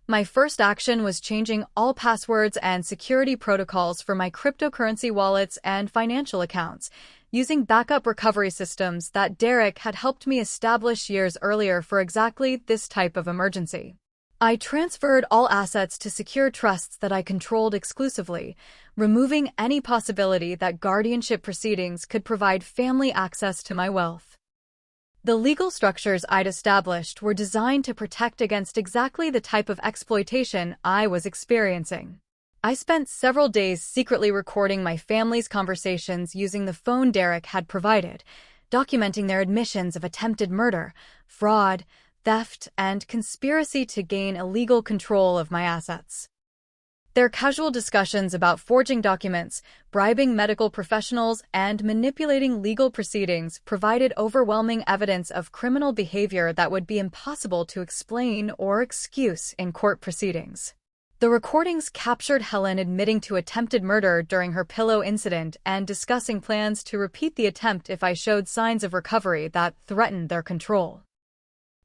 My first action was changing all passwords and security protocols for my cryptocurrency wallets and financial accounts, using backup recovery systems that Derek had helped me establish years earlier for exactly this type of emergency. I transferred all assets to secure trusts that I controlled exclusively, removing any possibility that guardianship proceedings could provide family access to my wealth. The legal structures I'd established were designed to protect against exactly the type of exploitation I was experiencing. I spent several days secretly recording my family's conversations using the phone Derek had provided, documenting their admissions of attempted murder, fraud, theft, and conspiracy to gain illegal control of my assets. Their casual discussions about forging documents, bribing medical professionals, and manipulating legal proceedings provided overwhelming evidence of criminal behavior that would be impossible to explain or excuse in court proceedings. The recordings captured Helen admitting to attempted murder during her pillow incident and discussing plans to repeat the attempt if I showed signs of recovery that threatened their control.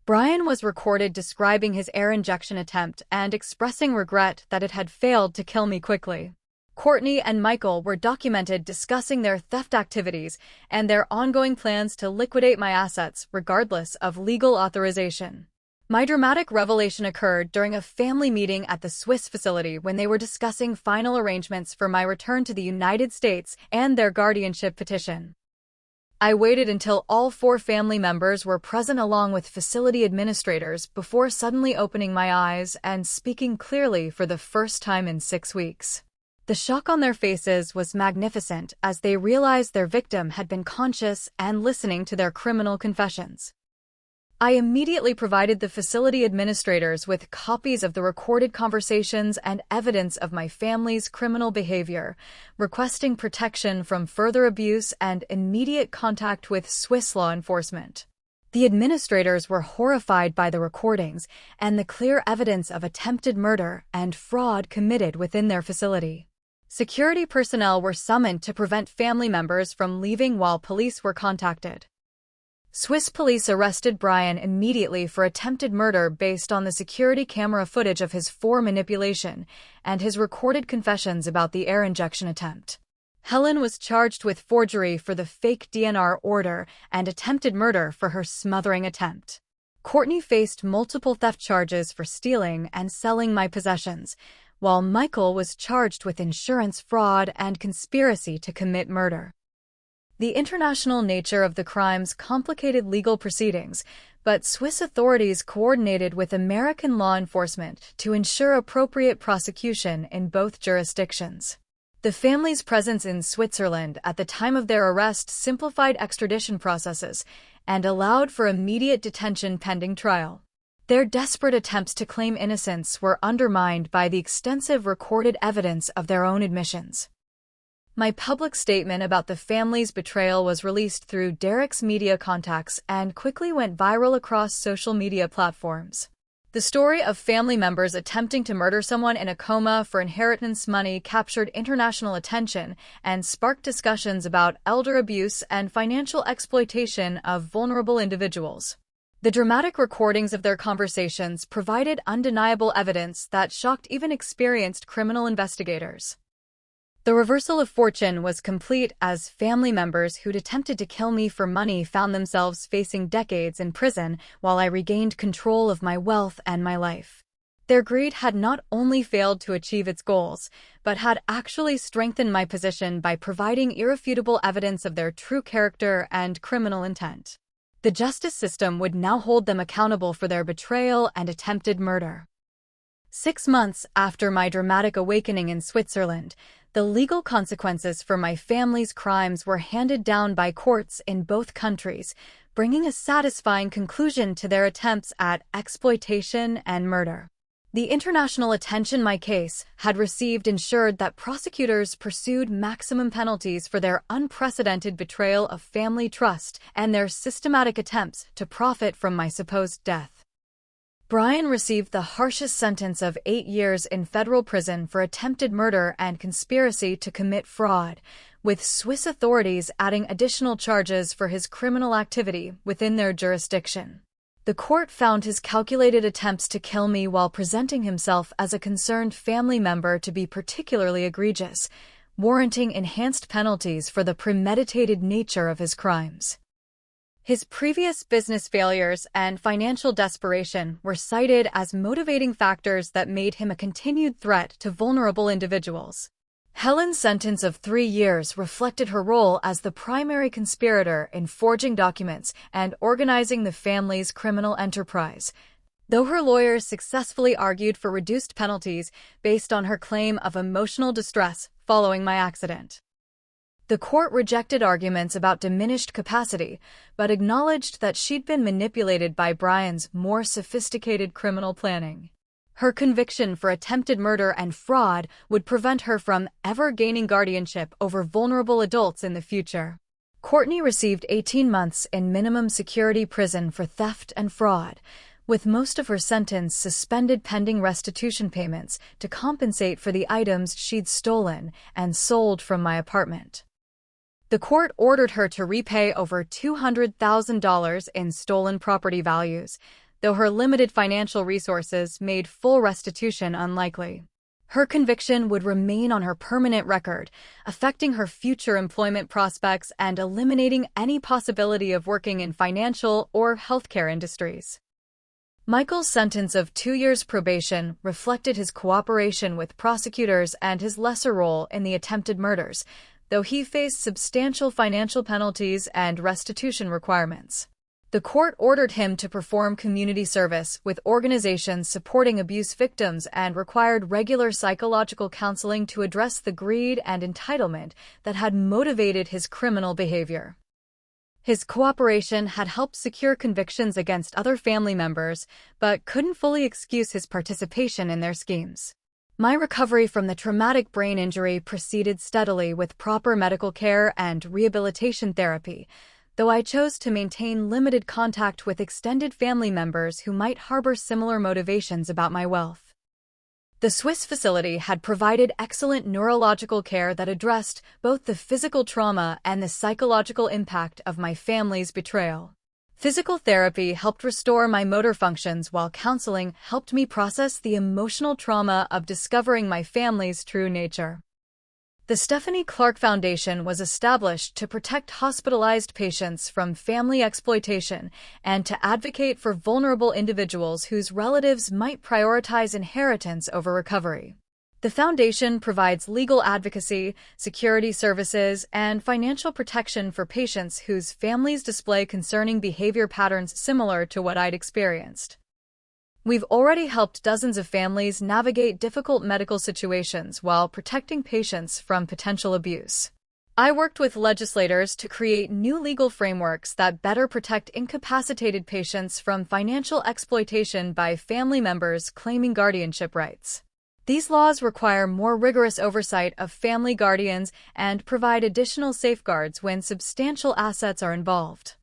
Brian was recorded describing his air injection attempt and expressing regret that it had failed to kill me quickly. Courtney and Michael were documented discussing their theft activities and their ongoing plans to liquidate my assets regardless of legal authorization. My dramatic revelation occurred during a family meeting at the Swiss facility when they were discussing final arrangements for my return to the United States and their guardianship petition. I waited until all 4 family members were present along with facility administrators before suddenly opening my eyes and speaking clearly for the first time in 6 weeks. The shock on their faces was magnificent as they realized their victim had been conscious and listening to their criminal confessions. I immediately provided the facility administrators with copies of the recorded conversations and evidence of my family's criminal behavior, requesting protection from further abuse and immediate contact with Swiss law enforcement. The administrators were horrified by the recordings and the clear evidence of attempted murder and fraud committed within their facility. Security personnel were summoned to prevent family members from leaving while police were contacted. Swiss police arrested Brian immediately for attempted murder based on the security camera footage of his manipulation and his recorded confessions about the air injection attempt. Helen was charged with forgery for the fake DNR order and attempted murder for her smothering attempt. Courtney faced multiple theft charges for stealing and selling my possessions, while Michael was charged with insurance fraud and conspiracy to commit murder. The international nature of the crimes complicated legal proceedings, but Swiss authorities coordinated with American law enforcement to ensure appropriate prosecution in both jurisdictions. The family's presence in Switzerland at the time of their arrest simplified extradition processes and allowed for immediate detention pending trial. Their desperate attempts to claim innocence were undermined by the extensive recorded evidence of their own admissions. My public statement about the family's betrayal was released through Derek's media contacts and quickly went viral across social media platforms. The story of family members attempting to murder someone in a coma for inheritance money captured international attention and sparked discussions about elder abuse and financial exploitation of vulnerable individuals. The dramatic recordings of their conversations provided undeniable evidence that shocked even experienced criminal investigators. The reversal of fortune was complete as family members who'd attempted to kill me for money found themselves facing decades in prison while I regained control of my wealth and my life. Their greed had not only failed to achieve its goals, but had actually strengthened my position by providing irrefutable evidence of their true character and criminal intent. The justice system would now hold them accountable for their betrayal and attempted murder. 6 months after my dramatic awakening in Switzerland, the legal consequences for my family's crimes were handed down by courts in both countries, bringing a satisfying conclusion to their attempts at exploitation and murder. The international attention my case had received ensured that prosecutors pursued maximum penalties for their unprecedented betrayal of family trust and their systematic attempts to profit from my supposed death. Brian received the harshest sentence of 8 years in federal prison for attempted murder and conspiracy to commit fraud, with Swiss authorities adding additional charges for his criminal activity within their jurisdiction. The court found his calculated attempts to kill me while presenting himself as a concerned family member to be particularly egregious, warranting enhanced penalties for the premeditated nature of his crimes. His previous business failures and financial desperation were cited as motivating factors that made him a continued threat to vulnerable individuals. Helen's sentence of 3 years reflected her role as the primary conspirator in forging documents and organizing the family's criminal enterprise, though her lawyers successfully argued for reduced penalties based on her claim of emotional distress following my accident. The court rejected arguments about diminished capacity, but acknowledged that she'd been manipulated by Brian's more sophisticated criminal planning. Her conviction for attempted murder and fraud would prevent her from ever gaining guardianship over vulnerable adults in the future. Courtney received 18 months in minimum security prison for theft and fraud, with most of her sentence suspended pending restitution payments to compensate for the items she'd stolen and sold from my apartment. The court ordered her to repay over $200,000 in stolen property values, though her limited financial resources made full restitution unlikely. Her conviction would remain on her permanent record, affecting her future employment prospects and eliminating any possibility of working in financial or healthcare industries. Michael's sentence of 2 years probation reflected his cooperation with prosecutors and his lesser role in the attempted murders, though he faced substantial financial penalties and restitution requirements. The court ordered him to perform community service with organizations supporting abuse victims and required regular psychological counseling to address the greed and entitlement that had motivated his criminal behavior. His cooperation had helped secure convictions against other family members, but couldn't fully excuse his participation in their schemes. My recovery from the traumatic brain injury proceeded steadily with proper medical care and rehabilitation therapy, though I chose to maintain limited contact with extended family members who might harbor similar motivations about my wealth. The Swiss facility had provided excellent neurological care that addressed both the physical trauma and the psychological impact of my family's betrayal. Physical therapy helped restore my motor functions, while counseling helped me process the emotional trauma of discovering my family's true nature. The Stephanie Clark Foundation was established to protect hospitalized patients from family exploitation and to advocate for vulnerable individuals whose relatives might prioritize inheritance over recovery. The foundation provides legal advocacy, security services, and financial protection for patients whose families display concerning behavior patterns similar to what I'd experienced. We've already helped dozens of families navigate difficult medical situations while protecting patients from potential abuse. I worked with legislators to create new legal frameworks that better protect incapacitated patients from financial exploitation by family members claiming guardianship rights. These laws require more rigorous oversight of family guardians and provide additional safeguards when substantial assets are involved.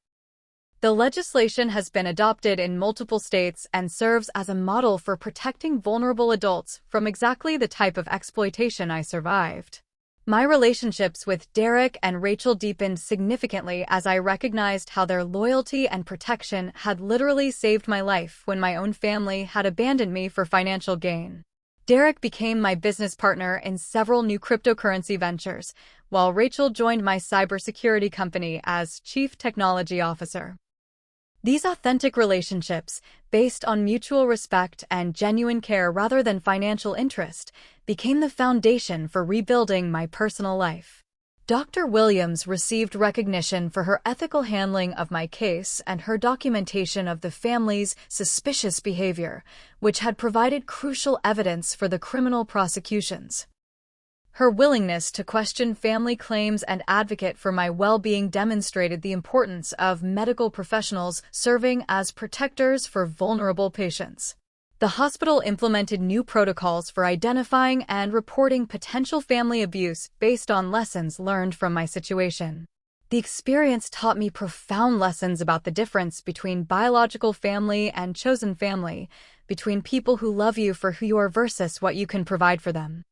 The legislation has been adopted in multiple states and serves as a model for protecting vulnerable adults from exactly the type of exploitation I survived. My relationships with Derek and Rachel deepened significantly as I recognized how their loyalty and protection had literally saved my life when my own family had abandoned me for financial gain. Derek became my business partner in several new cryptocurrency ventures, while Rachel joined my cybersecurity company as Chief Technology Officer. These authentic relationships, based on mutual respect and genuine care rather than financial interest, became the foundation for rebuilding my personal life. Dr. Williams received recognition for her ethical handling of my case and her documentation of the family's suspicious behavior, which had provided crucial evidence for the criminal prosecutions. Her willingness to question family claims and advocate for my well-being demonstrated the importance of medical professionals serving as protectors for vulnerable patients. The hospital implemented new protocols for identifying and reporting potential family abuse based on lessons learned from my situation. The experience taught me profound lessons about the difference between biological family and chosen family, between people who love you for who you are versus what you can provide for them.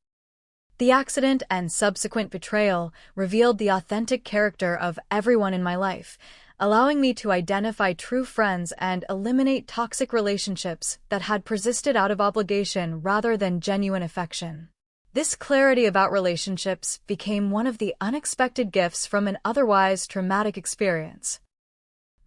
The accident and subsequent betrayal revealed the authentic character of everyone in my life, allowing me to identify true friends and eliminate toxic relationships that had persisted out of obligation rather than genuine affection. This clarity about relationships became one of the unexpected gifts from an otherwise traumatic experience.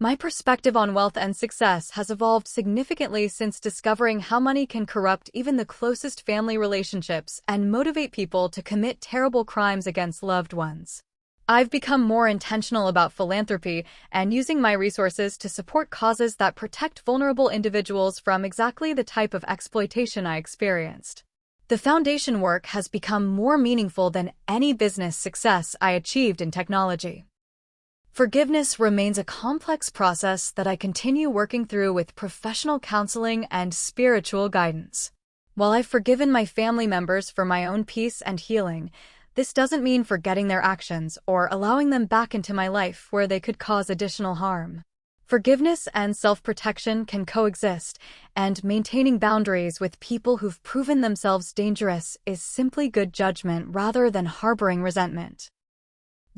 My perspective on wealth and success has evolved significantly since discovering how money can corrupt even the closest family relationships and motivate people to commit terrible crimes against loved ones. I've become more intentional about philanthropy and using my resources to support causes that protect vulnerable individuals from exactly the type of exploitation I experienced. The foundation work has become more meaningful than any business success I achieved in technology. Forgiveness remains a complex process that I continue working through with professional counseling and spiritual guidance. While I've forgiven my family members for my own peace and healing, this doesn't mean forgetting their actions or allowing them back into my life where they could cause additional harm. Forgiveness and self-protection can coexist, and maintaining boundaries with people who've proven themselves dangerous is simply good judgment rather than harboring resentment.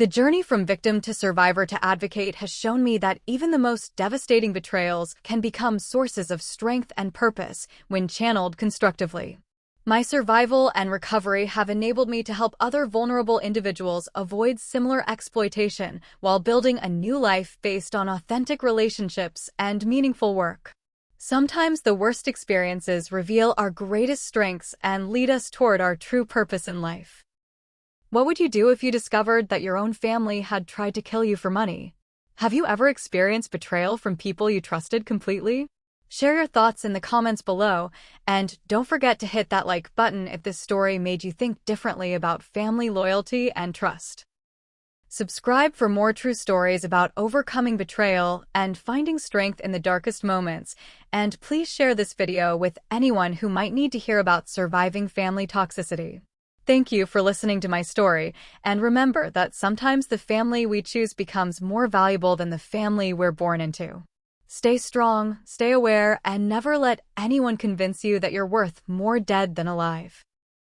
The journey from victim to survivor to advocate has shown me that even the most devastating betrayals can become sources of strength and purpose when channeled constructively. My survival and recovery have enabled me to help other vulnerable individuals avoid similar exploitation while building a new life based on authentic relationships and meaningful work. Sometimes the worst experiences reveal our greatest strengths and lead us toward our true purpose in life. What would you do if you discovered that your own family had tried to kill you for money? Have you ever experienced betrayal from people you trusted completely? Share your thoughts in the comments below, and don't forget to hit that like button if this story made you think differently about family loyalty and trust. Subscribe for more true stories about overcoming betrayal and finding strength in the darkest moments. And please share this video with anyone who might need to hear about surviving family toxicity. Thank you for listening to my story, and remember that sometimes the family we choose becomes more valuable than the family we're born into. Stay strong, stay aware, and never let anyone convince you that you're worth more dead than alive.